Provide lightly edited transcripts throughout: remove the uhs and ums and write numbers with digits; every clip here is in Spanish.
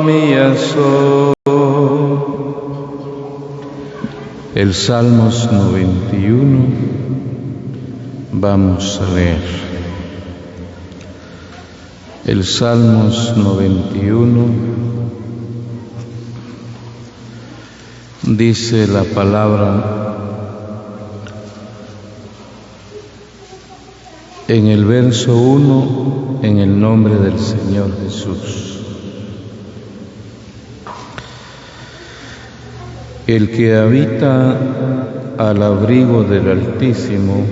mía soy. El Salmos 91 vamos a leer. El Salmos 91 dice la palabra en el verso 1, en el nombre del Señor Jesús. El que habita al abrigo del Altísimo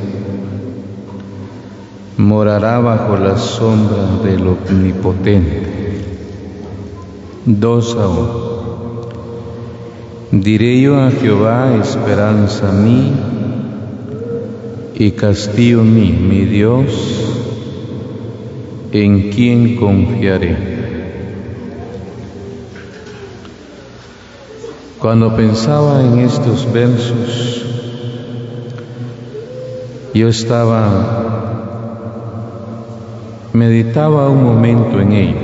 morará bajo la sombra del Omnipotente. 2:1. Diré yo a Jehová, esperanza mía y castillo mío, mi Dios, en quien confiaré. Cuando pensaba en estos versos, yo meditaba un momento en ello.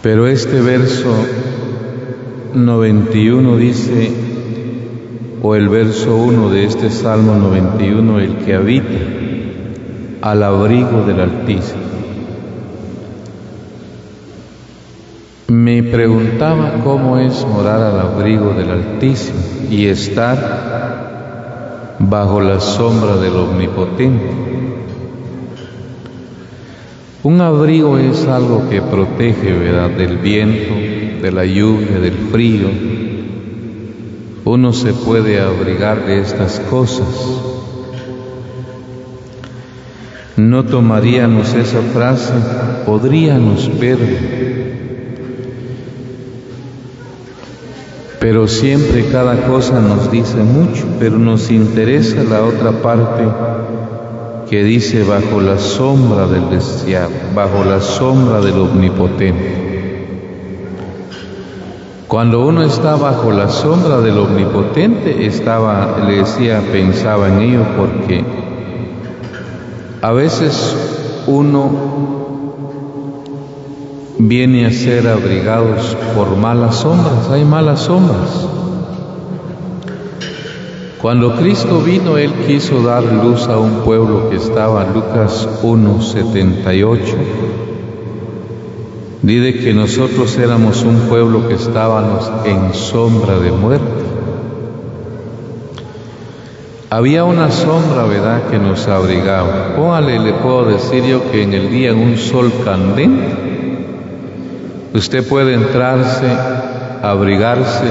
Pero este verso 91 dice, o el verso 1 de este Salmo 91, el que habita al abrigo del Altísimo. Me preguntaba cómo es morar al abrigo del Altísimo y estar bajo la sombra del Omnipotente. Un abrigo es algo que protege, ¿verdad?, del viento, de la lluvia, del frío. Uno se puede abrigar de estas cosas. No tomaríamos esa frase, podríamos verlo. Pero siempre cada cosa nos dice mucho, pero nos interesa la otra parte que dice bajo la sombra del deseado, bajo la sombra del Omnipotente. Cuando uno está bajo la sombra del Omnipotente, pensaba en ello porque a veces uno viene a ser abrigados por malas sombras, hay malas sombras. Cuando Cristo vino, Él quiso dar luz a un pueblo que estaba, Lucas 1:78, dice que nosotros éramos un pueblo que estábamos en sombra de muerte. Había una sombra, ¿verdad?, que nos abrigaba. Póngale, le puedo decir yo que en el día, en un sol candente, usted puede abrigarse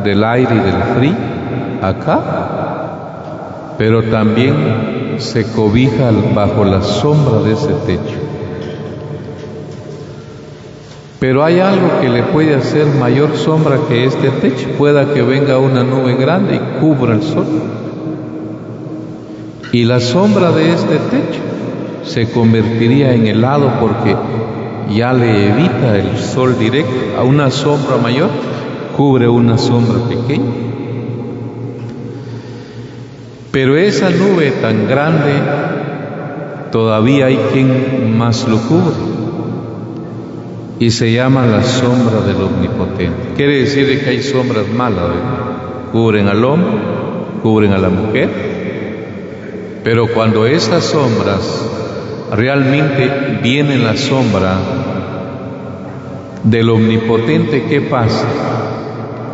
del aire y del frío acá, pero también se cobija bajo la sombra de ese techo. Pero hay algo que le puede hacer mayor sombra que este techo. Pueda que venga una nube grande y cubra el sol. Y la sombra de este techo se convertiría en helado porque ya le evita el sol directo. A una sombra mayor cubre una sombra pequeña. Pero esa nube tan grande, todavía hay quien más lo cubre, y se llama la sombra del Omnipotente. Quiere decir que hay sombras malas, ¿verdad? Cubren al hombre, cubren a la mujer, pero cuando esas sombras realmente viene la sombra del Omnipotente, ¿qué pasa?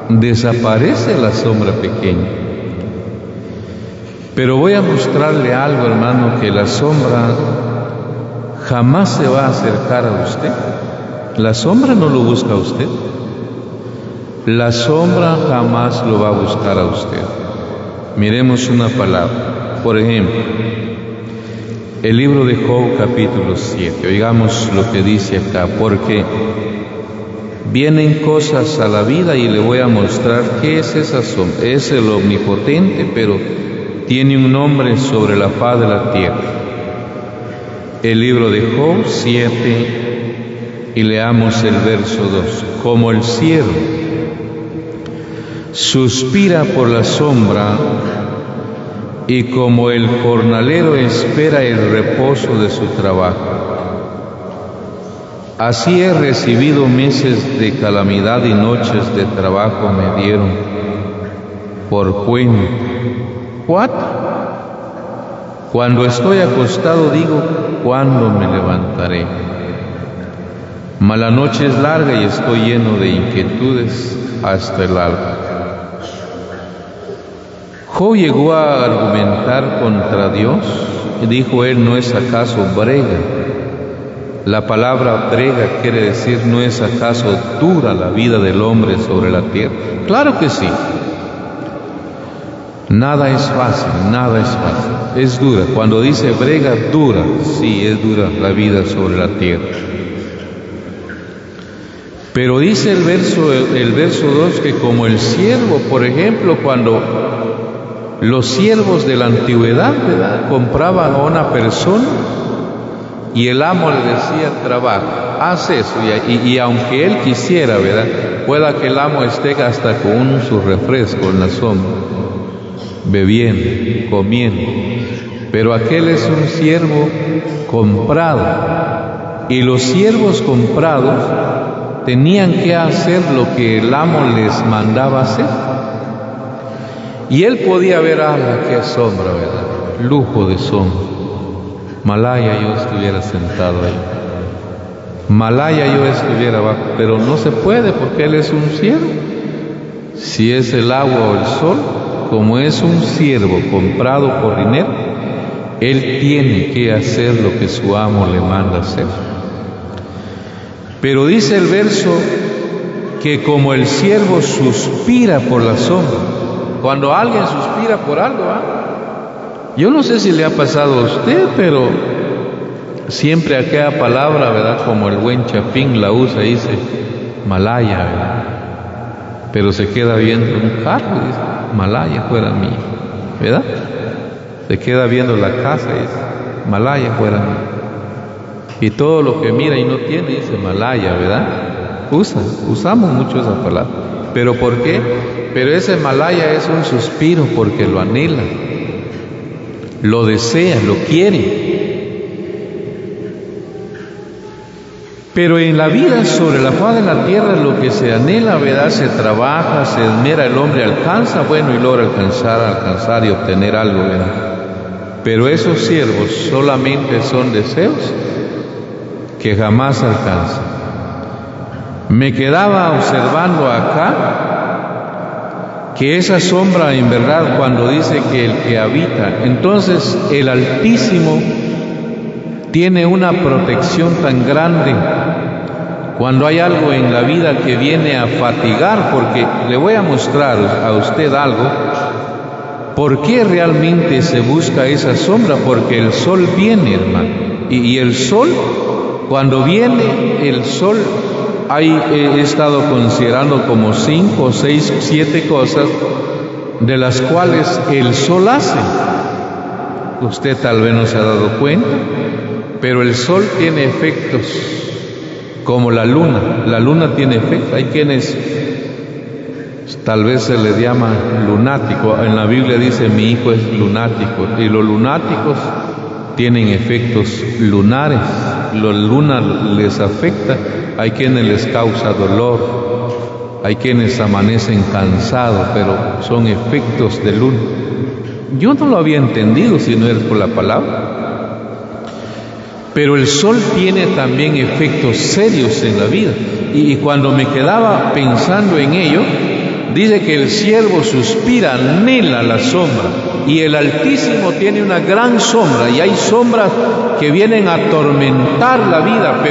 Desaparece la sombra pequeña. Pero voy a mostrarle algo, hermano, que la sombra jamás se va a acercar a usted. La sombra no lo busca a usted. La sombra jamás lo va a buscar a usted. Miremos una palabra. Por ejemplo, el libro de Job, capítulo 7. Oigamos lo que dice acá, porque vienen cosas a la vida y le voy a mostrar qué es esa sombra. Es el Omnipotente, pero tiene un nombre sobre la faz de la tierra. El libro de Job 7, y leamos el verso 2. Como el ciervo suspira por la sombra, y como el jornalero espera el reposo de su trabajo, Así he recibido meses de calamidad y noches de trabajo me dieron por cuenta. 4. Cuando estoy acostado digo, ¿cuándo me levantaré? Mas la noche es larga y estoy lleno de inquietudes hasta el alba. Job llegó a argumentar contra Dios y dijo él, ¿no es acaso brega? La palabra brega quiere decir, ¿no es acaso dura la vida del hombre sobre la tierra? Claro que sí. Nada es fácil, nada es fácil. Es dura. Cuando dice brega, dura. Sí, es dura la vida sobre la tierra. Pero dice el verso 2 que como el siervo, por ejemplo, cuando los siervos de la antigüedad, ¿verdad?, compraban a una persona y el amo le decía, trabaja, haz eso, y aunque él quisiera, ¿verdad?, pueda que el amo esté hasta con su refresco en la sombra, bebiendo, comiendo, pero aquel es un siervo comprado, y los siervos comprados tenían que hacer lo que el amo les mandaba hacer. Y él podía ver, qué sombra, ¿verdad? Lujo de sombra. Malaya yo estuviera sentado ahí. Malaya yo estuviera abajo, pero no se puede porque él es un siervo. Si es el agua o el sol, como es un siervo comprado por dinero, él tiene que hacer lo que su amo le manda hacer. Pero dice el verso que como el siervo suspira por la sombra, cuando alguien suspira por algo, yo no sé si le ha pasado a usted, pero siempre aquella palabra, ¿verdad?, como el buen Chapín la usa, dice Malaya, ¿verdad?, pero se queda viendo un carro y dice Malaya fuera mío, ¿verdad? Se queda viendo la casa y dice Malaya fuera mío. Y todo lo que mira y no tiene, dice Malaya, ¿verdad? Usamos mucho esa palabra. ¿Pero por qué? Pero ese Malaya es un suspiro porque lo anhela, lo desea, lo quiere. Pero en la vida sobre la faz de la tierra lo que se anhela, ¿verdad?, se trabaja, se esmera, el hombre alcanza, bueno, y logra alcanzar y obtener algo, ¿verdad? Pero esos siervos solamente son deseos que jamás alcanza. Me quedaba observando acá que esa sombra, en verdad, cuando dice que el que habita, entonces el Altísimo tiene una protección tan grande cuando hay algo en la vida que viene a fatigar, porque le voy a mostrar a usted algo. ¿Por qué realmente se busca esa sombra? Porque el sol viene, hermano, y el sol, cuando viene el sol, he estado considerando como 5, 6, 7 cosas de las cuales el sol hace. Usted tal vez no se ha dado cuenta, pero el sol tiene efectos como la luna. La luna tiene efectos. Hay quienes tal vez se les llama lunático. En la Biblia dice mi hijo es lunático, y los lunáticos tienen efectos lunares. La luna les afecta. Hay quienes les causa dolor, hay quienes amanecen cansados, pero son efectos de luna. Yo no lo había entendido si no es por la palabra. Pero el sol tiene también efectos serios en la vida. Y cuando me quedaba pensando en ello, dice que el siervo suspira, anhela la sombra, y el Altísimo tiene una gran sombra, y hay sombras que vienen a atormentar la vida,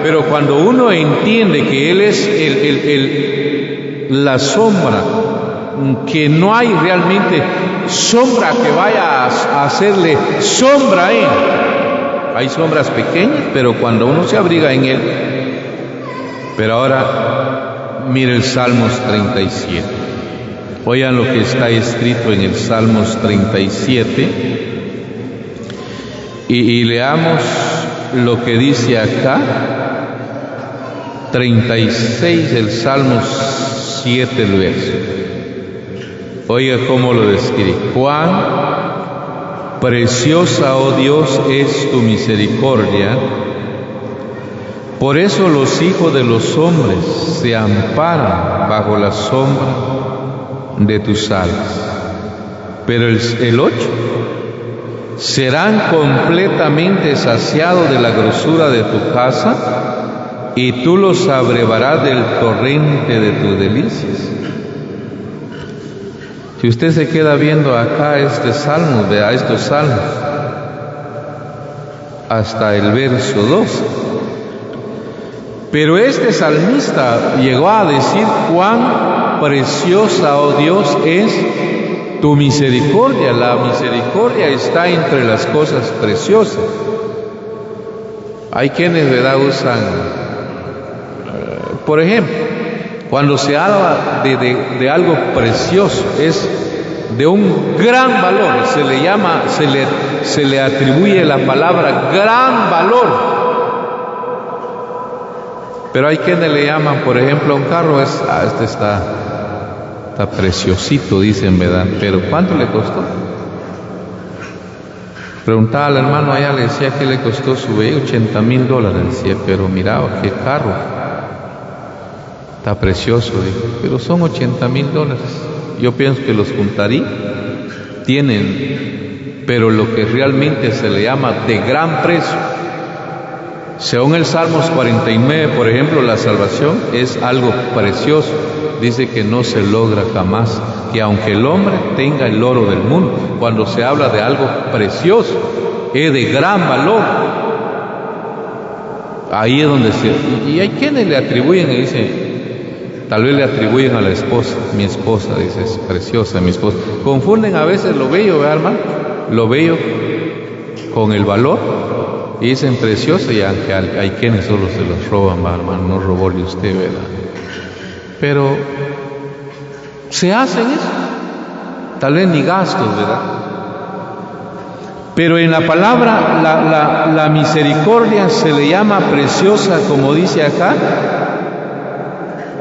pero cuando uno entiende que Él es la sombra, que no hay realmente sombra que vaya a hacerle sombra a Él. Hay sombras pequeñas, pero cuando uno se abriga en Él. Pero ahora mire el Salmos 37. Oigan lo que está escrito en el Salmos 37 y leamos lo que dice acá. 36 del Salmos 7 el verso. Oiga cómo lo describe. Cuán preciosa, oh Dios, es tu misericordia Por eso los hijos de los hombres se amparan bajo la sombra de tus alas. Pero el 8, serán completamente saciados de la grosura de tu casa, y tú los abrevarás del torrente de tus delicias. Si usted se queda viendo acá este salmo, vea estos salmos, hasta el verso 2. Pero este salmista llegó a decir cuán preciosa, oh Dios, es tu misericordia. La misericordia está entre las cosas preciosas. Hay quienes, ¿verdad?, usan, por ejemplo, cuando se habla de algo precioso, es de un gran valor, se le atribuye la palabra gran valor. Pero hay quienes le llaman, por ejemplo, a un carro, este está preciosito, dicen, ¿verdad? Pero ¿cuánto le costó? Preguntaba al hermano allá, le decía que le costó su vehículo, $80,000. Decía, pero mira, qué carro, está precioso. Dijo, pero son $80,000. Yo pienso que los juntaría, tienen, pero lo que realmente se le llama de gran precio. Según el Salmos 49, por ejemplo, la salvación es algo precioso. Dice que no se logra jamás, que aunque el hombre tenga el oro del mundo, cuando se habla de algo precioso, es de gran valor. Ahí es donde y hay quienes le atribuyen y dicen, tal vez le atribuyen a la esposa, mi esposa, dice, es preciosa mi esposa. Confunden a veces lo bello, ¿verdad, hermano? Lo bello con el valor. Y dicen precioso, y aunque hay quienes solo se los roban, hermano, no robóle usted, ¿verdad? Pero se hacen eso, tal vez ni gastos, ¿verdad? Pero en la palabra, la misericordia se le llama preciosa, como dice acá,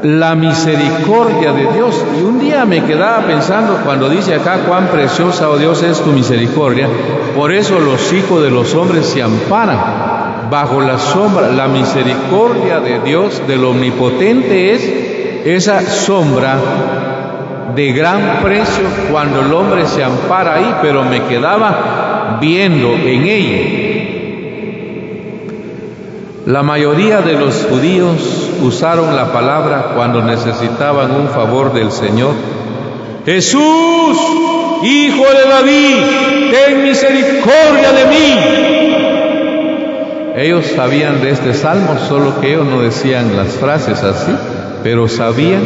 la misericordia de Dios. Y un día me quedaba pensando cuando dice acá cuán preciosa, oh Dios, es tu misericordia. Por eso los hijos de los hombres se amparan bajo la sombra. La misericordia de Dios, del Omnipotente, es esa sombra de gran precio cuando el hombre se ampara ahí. Pero me quedaba viendo en ella. La mayoría de los judíos usaron la palabra cuando necesitaban un favor del Señor. Jesús, hijo de David, ten misericordia de mí. Ellos sabían de este salmo, solo que ellos no decían las frases así, pero sabían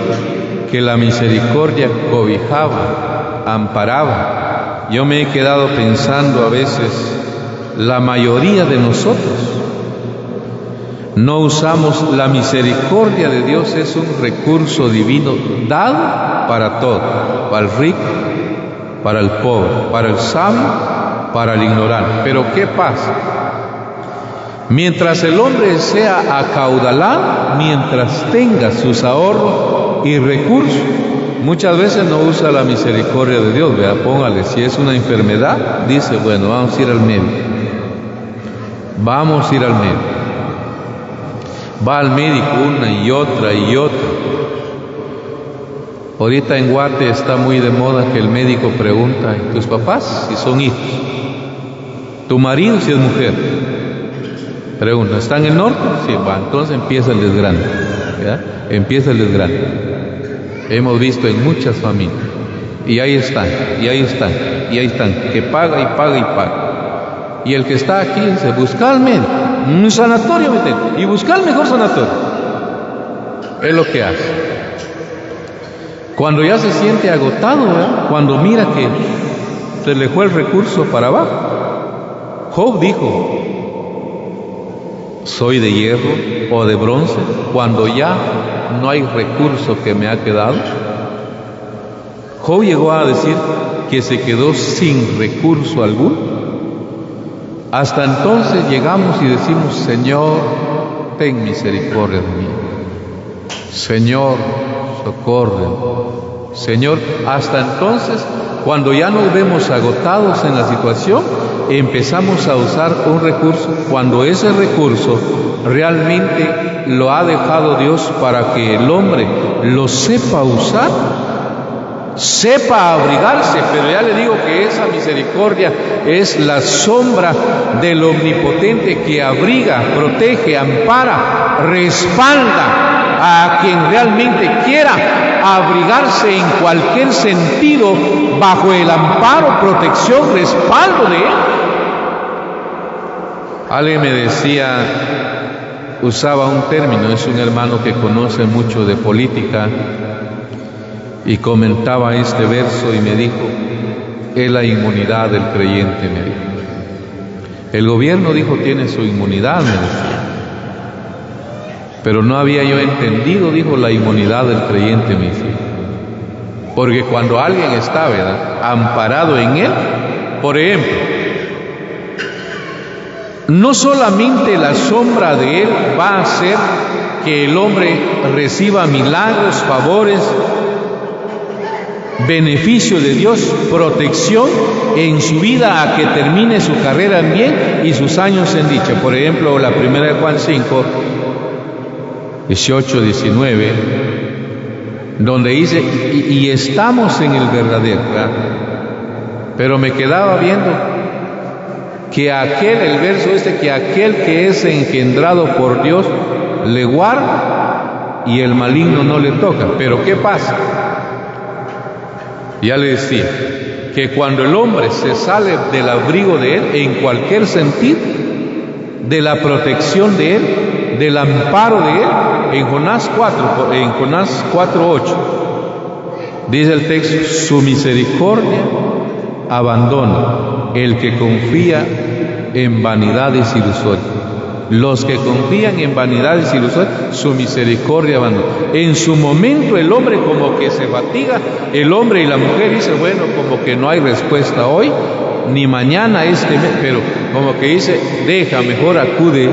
que la misericordia cobijaba, amparaba. Yo me he quedado pensando a veces, la mayoría de nosotros no usamos la misericordia de Dios. Es un recurso divino dado para todo, para el rico, para el pobre, para el sabio, para el ignorante. Pero ¿qué pasa? Mientras el hombre sea acaudalado, mientras tenga sus ahorros y recursos, muchas veces no usa la misericordia de Dios. Vea, póngale, si es una enfermedad, dice, bueno, vamos a ir al médico. Vamos a ir al médico. Va al médico una y otra y otra. Ahorita en Guate está muy de moda que el médico pregunta, ¿tus papás si son hijos? ¿Tu marido si es mujer? Pregunta, ¿está en el norte? Sí, va, entonces empieza el desgrane. ¿Ya? Empieza el desgrane. Hemos visto en muchas familias. Y ahí están, y ahí están, y ahí están, que paga y paga y paga. Y el que está aquí dice, busca al médico, un sanatorio, y busca el mejor sanatorio. Es lo que hace. Cuando ya se siente agotado, ¿verdad? Cuando mira que se le fue el recurso para abajo. Job dijo, soy de hierro o de bronce, cuando ya no hay recurso que me ha quedado. Job llegó a decir que se quedó sin recurso alguno. Hasta entonces llegamos y decimos, Señor, ten misericordia de mí. Señor, socorre. Señor, hasta entonces Cuando ya nos vemos agotados en la situación, empezamos a usar un recurso, cuando ese recurso realmente lo ha dejado Dios para que el hombre lo sepa usar, sepa abrigarse. Pero ya le digo que esa misericordia es la sombra del Omnipotente que abriga, protege, ampara, respalda a quien realmente quiera abrigarse en cualquier sentido bajo el amparo, protección, respaldo de Él. Alguien me decía, usaba un término, es un hermano que conoce mucho de política, y comentaba este verso y me dijo, es la inmunidad del creyente, me dijo. El gobierno, dijo, tiene su inmunidad, me decía. Pero no había yo entendido, dijo, la inmunidad del creyente, me dice. Porque cuando alguien está, ¿verdad?, amparado en Él, por ejemplo, no solamente la sombra de Él va a hacer que el hombre reciba milagros, favores, beneficio de Dios, protección en su vida a que termine su carrera en bien y sus años en dicha. Por ejemplo, la primera de Juan 5, 18, 19, donde dice, y estamos en el verdadero, ¿verdad? Pero me quedaba viendo que el verso que aquel que es engendrado por Dios le guarda y el maligno no le toca. Pero ¿qué pasa? Ya le decía, que cuando el hombre se sale del abrigo de Él, en cualquier sentido, de la protección de Él, del amparo de Él, en Jonás 4:8, dice el texto, su misericordia abandona el que confía en vanidades ilusorias. Los que confían en vanidades ilusorias, su misericordia abandona. En su momento el hombre como que se fatiga, el hombre y la mujer dice, bueno, como que no hay respuesta hoy, ni mañana pero como que dice, deja, mejor acude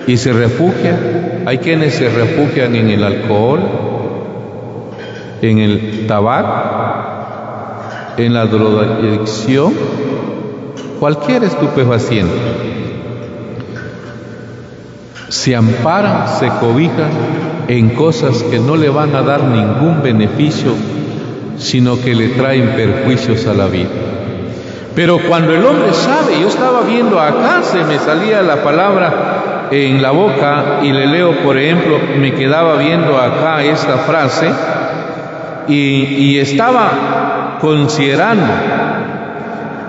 y se refugia. Hay quienes se refugian en el alcohol, en el tabaco, en la drogadicción, cualquier estupefaciente. Se amparan, se cobijan en cosas que no le van a dar ningún beneficio, sino que le traen perjuicios a la vida. Pero cuando el hombre sabe, yo estaba viendo acá, se me salía la palabra en la boca y le leo, por ejemplo, me quedaba viendo acá esta frase y estaba considerando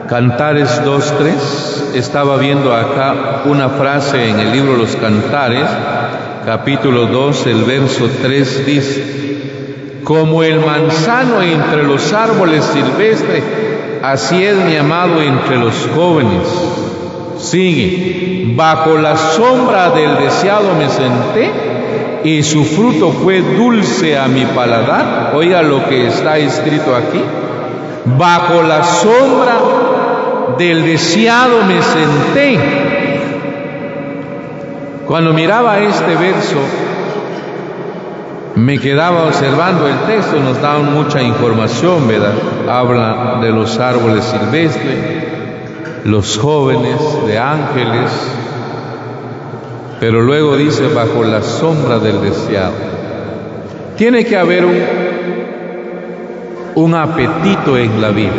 Cantares 2:3, estaba viendo acá una frase en el libro Los Cantares, capítulo 2, el verso 3 dice, como el manzano entre los árboles silvestres, así es mi amado entre los jóvenes. Sigue, bajo la sombra del deseado me senté y su fruto fue dulce a mi paladar. Oiga lo que está escrito aquí, bajo la sombra del deseado me senté. Cuando miraba este verso, me quedaba observando el texto, nos da mucha información, ¿verdad? Habla de los árboles silvestres, los jóvenes, de ángeles, pero luego dice bajo la sombra del deseado. Tiene que haber un apetito en la vida.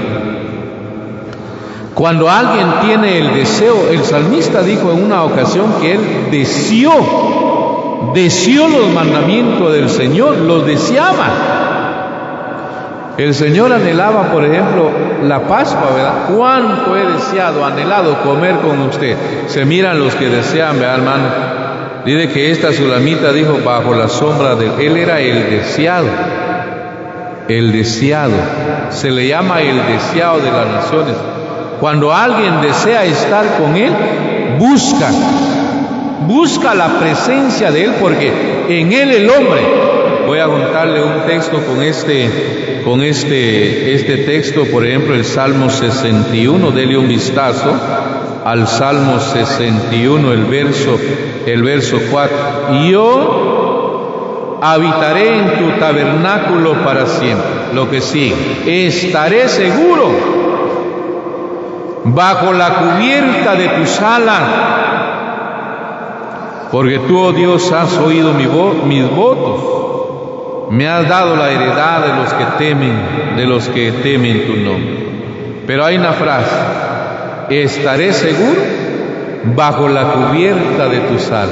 Cuando alguien tiene el deseo, el salmista dijo en una ocasión que él deseó los mandamientos del Señor, los deseaba. El Señor anhelaba, por ejemplo, la Pascua, ¿verdad? ¿Cuánto he deseado, anhelado comer con usted? Se miran los que desean, ¿verdad, hermano? Dice que esta sulamita dijo bajo la sombra de él, era el deseado. El deseado, se le llama el deseado de las naciones. Cuando alguien desea estar con Él, busca la presencia de Él, porque en Él el hombre, voy a contarle un texto con este texto, por ejemplo, el Salmo 61, dele un vistazo al Salmo 61, el verso 4. Yo habitaré en tu tabernáculo para siempre. lo que sigue. Estaré seguro bajo la cubierta de tus alas, porque tú, oh Dios, has oído mis votos. Me has dado la heredad de los que temen tu nombre. Pero hay una frase: estaré seguro bajo la cubierta de tus alas.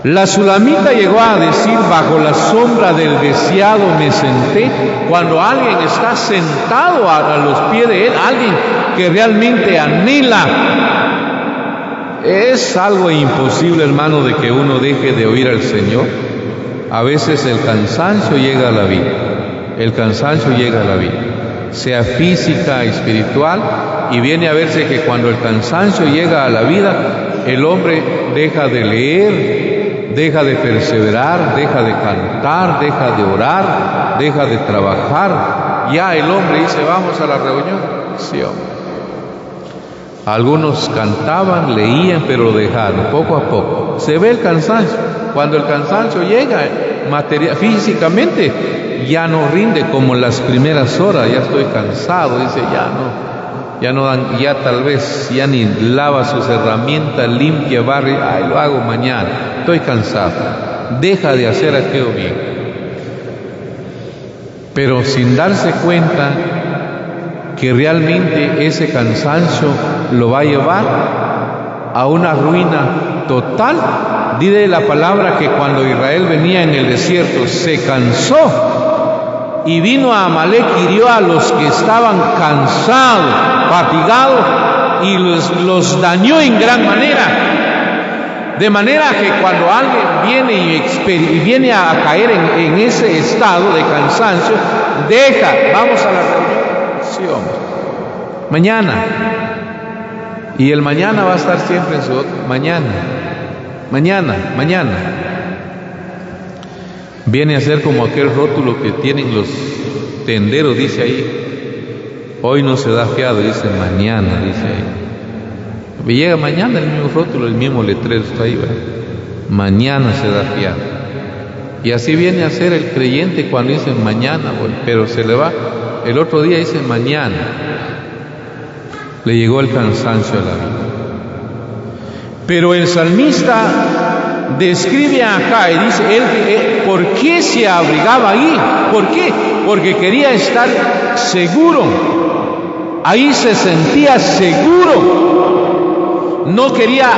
La sulamita llegó a decir: bajo la sombra del deseado me senté. Cuando alguien está sentado a los pies de él, alguien que realmente anhela. Es algo imposible, hermano, de que uno deje de oír al Señor. A veces el cansancio llega a la vida. El cansancio llega a la vida, sea física, espiritual, y viene a verse que cuando el cansancio llega a la vida, el hombre deja de leer, deja de perseverar, deja de cantar, deja de orar, deja de trabajar. Ya el hombre dice: vamos a la reunión. Sí, hombre. Algunos cantaban, leían, pero lo dejaron poco a poco. Se ve el cansancio. Cuando el cansancio llega físicamente, ya no rinde como en las primeras horas. Ya estoy cansado, dice, ya no dan, ya tal vez ya ni lava sus herramientas, limpia, barre, lo hago mañana, estoy cansado. Deja de hacer aquello bien. Pero sin darse cuenta que realmente ese cansancio lo va a llevar a una ruina total. Dice la palabra que cuando Israel venía en el desierto, se cansó y vino a Amalek y hirió a los que estaban cansados, fatigados, y los dañó en gran manera. De manera que cuando alguien viene a caer en ese estado de cansancio, vamos a la reunión. Sí, hombre. Mañana. Y el mañana va a estar siempre en su mañana. Viene a ser como aquel rótulo que tienen los tenderos, dice ahí: hoy no se da fiado, dice mañana, dice ahí. Y llega mañana el mismo rótulo, el mismo letrero está ahí, ¿verdad? Mañana se da fiado. Y así viene a ser el creyente cuando dice mañana, pero se le va. El otro día dice mañana. Le llegó el cansancio a la vida. Pero el salmista describe acá y dice: ¿por qué se abrigaba ahí? ¿Por qué? Porque quería estar seguro. Ahí se sentía seguro. No quería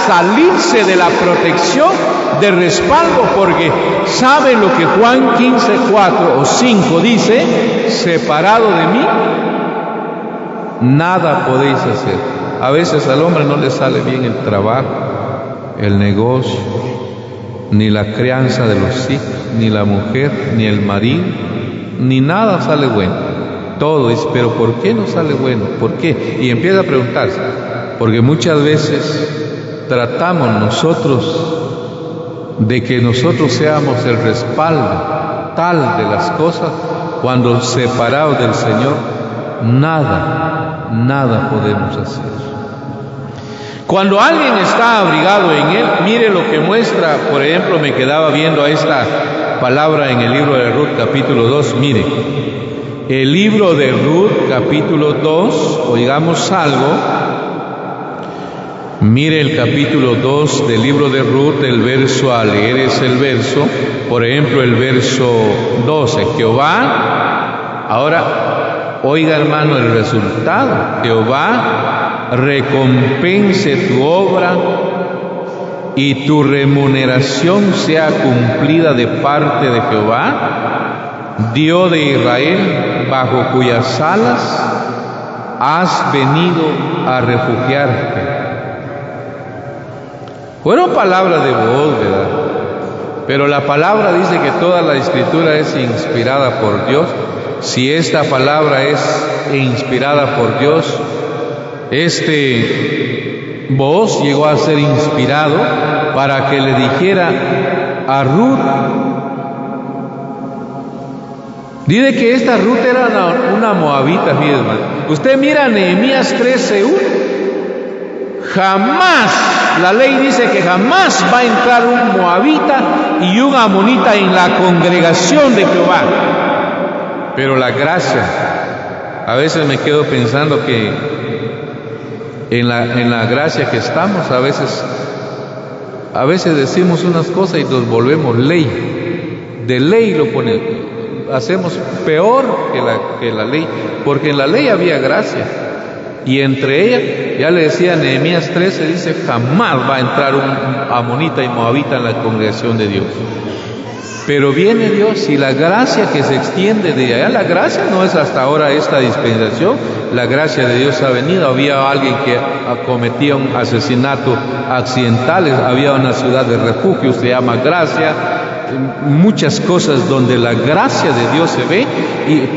salirse de la protección, de respaldo, porque sabe lo que Juan 15:4 o 5 dice: separado de mí, nada podéis hacer. A veces al hombre no le sale bien el trabajo, el negocio, ni la crianza de los hijos, ni la mujer, ni el marido, ni nada sale bueno. Todo es, pero ¿por qué no sale bueno? ¿Por qué? Y empieza a preguntarse, porque muchas veces tratamos nosotros de que nosotros seamos el respaldo tal de las cosas, cuando separados del Señor, nada podemos hacer. Cuando alguien está abrigado en Él, mire lo que muestra. Por ejemplo, me quedaba viendo a esta palabra en el libro de Ruth, capítulo 2. Mire, el libro de Ruth, capítulo 2, oigamos algo. Mire el capítulo 2 del libro de Ruth, el verso a leer es el verso, por ejemplo, el verso 12. Jehová, ahora, oiga hermano el resultado: Jehová recompense tu obra y tu remuneración sea cumplida de parte de Jehová, Dios de Israel, bajo cuyas alas has venido a refugiarte. Fueron palabras de voz, ¿verdad? Pero la palabra dice que toda la escritura es inspirada por Dios. Si esta palabra es inspirada por Dios, voz llegó a ser inspirado para que le dijera a Ruth. Dice que esta Ruth era una moabita, fíjate. Usted mira Nehemías 13:1. Jamás la ley dice que jamás va a entrar un moabita y un amonita en la congregación de Jehová. Pero la gracia, a veces me quedo pensando que en la gracia que estamos, a veces decimos unas cosas y nos volvemos ley. De ley lo ponemos, hacemos peor que la ley, porque en la ley había gracia. Y entre ellas, ya le decía Nehemías 13, dice, jamás va a entrar un amonita y moabita en la congregación de Dios. Pero viene Dios y la gracia que se extiende de allá, la gracia no es hasta ahora esta dispensación, la gracia de Dios ha venido. Había alguien que cometía un asesinato accidental, había una ciudad de refugio, se llama gracia, muchas cosas donde la gracia de Dios se ve,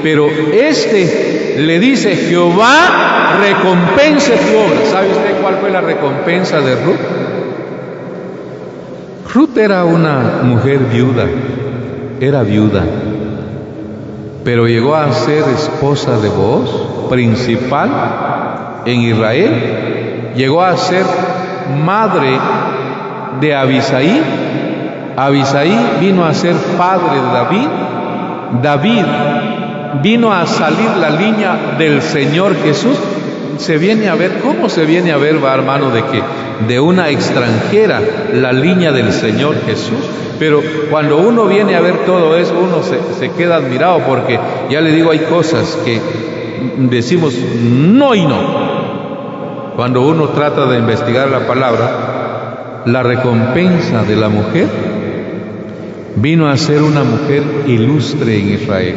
pero le dice, Jehová recompense tu obra. ¿Sabe usted cuál fue la recompensa de Ruth? Ruth era una mujer viuda, era viuda, pero llegó a ser esposa de Booz, principal en Israel, llegó a ser madre de Abisaí. Abisaí vino a ser padre de David. David vino a salir la línea del Señor Jesús. Se viene a ver, ¿cómo se viene a ver, va, hermano, de que de una extranjera la línea del Señor Jesús? Pero cuando uno viene a ver todo eso, uno se queda admirado, porque ya le digo, hay cosas que decimos no y no. Cuando uno trata de investigar la palabra, la recompensa de la mujer vino a ser una mujer ilustre en Israel.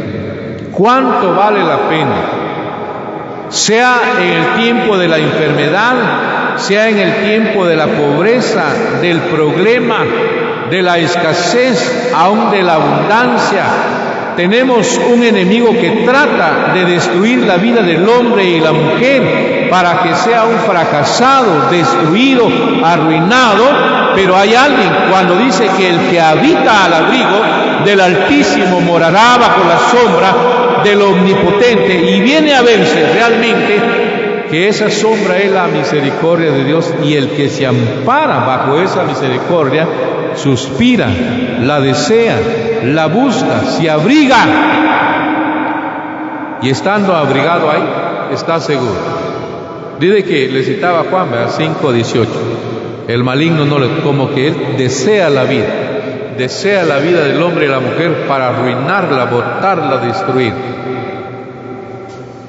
¿Cuánto vale la pena? Sea en el tiempo de la enfermedad, sea en el tiempo de la pobreza, del problema, de la escasez, aún de la abundancia. Tenemos un enemigo que trata de destruir la vida del hombre y la mujer para que sea un fracasado, destruido, arruinado. Pero hay alguien, cuando dice que el que habita al abrigo del Altísimo morará bajo la sombra del Omnipotente, y viene a verse realmente que esa sombra es la misericordia de Dios, y el que se ampara bajo esa misericordia suspira, la desea, la busca, se abriga, y estando abrigado ahí está seguro. Dice que le citaba Juan 5:18, el maligno no le, como que él desea la vida del hombre y la mujer para arruinarla, botarla, destruir.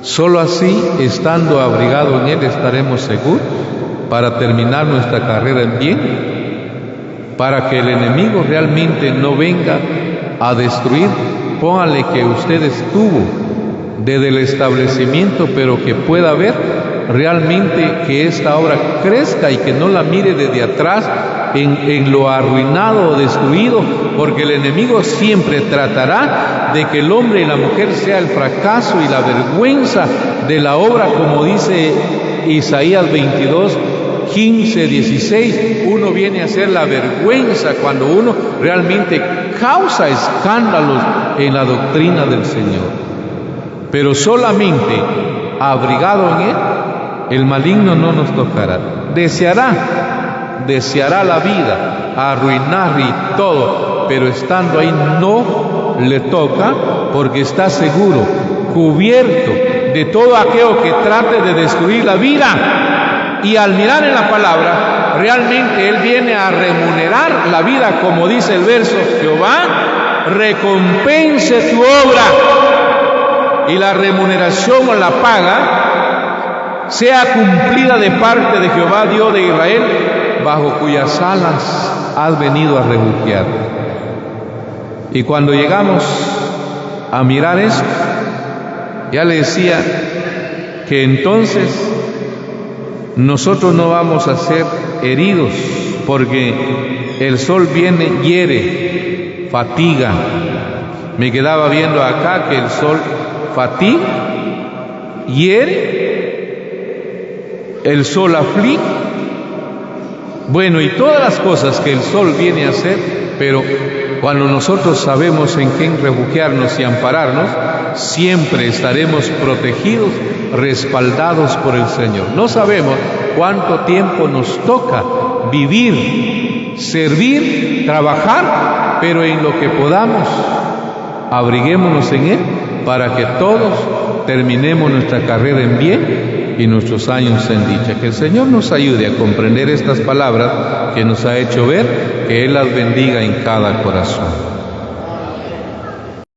Solo así, estando abrigado en él, estaremos seguros para terminar nuestra carrera en bien, para que el enemigo realmente no venga a destruir. Póngale que usted estuvo desde el establecimiento, pero que pueda ver realmente que esta obra crezca y que no la mire desde atrás en lo arruinado o destruido, porque el enemigo siempre tratará de que el hombre y la mujer sea el fracaso y la vergüenza de la obra, como dice Isaías 22, 15, 16, uno viene a ser la vergüenza cuando uno realmente causa escándalos en la doctrina del Señor. Pero solamente abrigado en él, el maligno no nos tocará. Deseará la vida, arruinar y todo, pero estando ahí no le toca, porque está seguro, cubierto de todo aquello que trate de destruir la vida. Y al mirar en la palabra, realmente él viene a remunerar la vida, como dice el verso, Jehová recompense tu obra, y la remuneración o la paga sea cumplida de parte de Jehová Dios de Israel, bajo cuyas alas has venido a refugiar. Y cuando llegamos a mirar esto, ya le decía que entonces nosotros no vamos a ser heridos, porque el sol viene, hiere, fatiga. Me quedaba viendo acá que el sol fatiga, hiere, el sol aflige, bueno, y todas las cosas que el sol viene a hacer. Pero cuando nosotros sabemos en quién refugiarnos y ampararnos, siempre estaremos protegidos, respaldados por el Señor. No sabemos cuánto tiempo nos toca vivir, servir, trabajar, pero en lo que podamos, abriguémonos en Él para que todos terminemos nuestra carrera en bien y nuestros años en dicha. Que el Señor nos ayude a comprender estas palabras que nos ha hecho ver, que Él las bendiga en cada corazón.